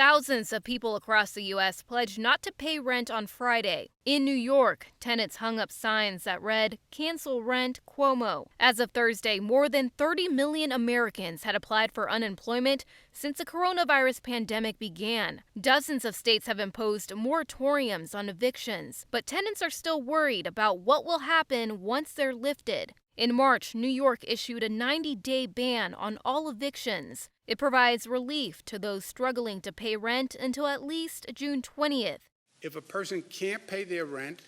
Thousands of people across the U.S. pledged not to pay rent on Friday. In New York, tenants hung up signs that read, "Cancel rent, Cuomo." As of Thursday, more than 30 million Americans had applied for unemployment since the coronavirus pandemic began. Dozens of states have imposed moratoriums on evictions, but tenants are still worried about what will happen once they're lifted. In March, New York issued a 90-day ban on all evictions. It provides relief to those struggling to pay rent until at least June 20th. If a person can't pay their rent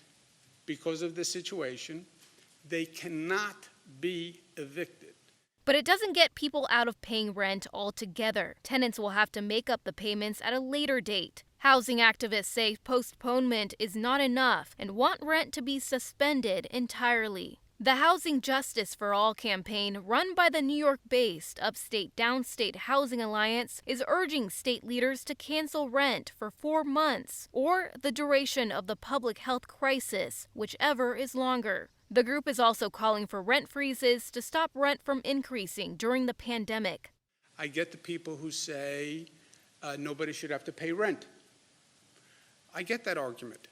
because of the situation, they cannot be evicted. But it doesn't get people out of paying rent altogether. Tenants will have to make up the payments at a later date. Housing activists say postponement is not enough and want rent to be suspended entirely. The Housing Justice for All campaign, run by the New York-based Upstate Downstate Housing Alliance, is urging state leaders to cancel rent for 4 months or the duration of the public health crisis, whichever is longer. The group is also calling for rent freezes to stop rent from increasing during the pandemic. I get the people who say nobody should have to pay rent. I get that argument.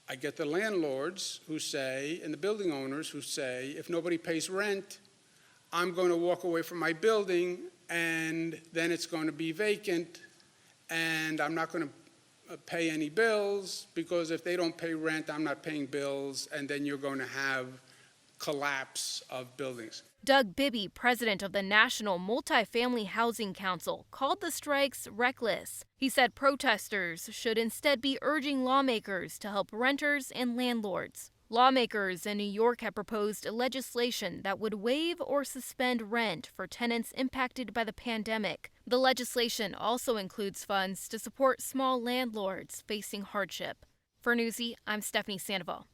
I get the landlords who say, and the building owners who say, if nobody pays rent, I'm going to walk away from my building and then it's going to be vacant and I'm not going to pay any bills because if they don't pay rent, I'm not paying bills, and then you're going to have collapse of buildings. Doug Bibby, president of the National Multifamily Housing Council, called the strikes reckless. He said protesters should instead be urging lawmakers to help renters and landlords. Lawmakers in New York have proposed legislation that would waive or suspend rent for tenants impacted by the pandemic. The legislation also includes funds to support small landlords facing hardship. For Newsy, I'm Stephanie Sandoval.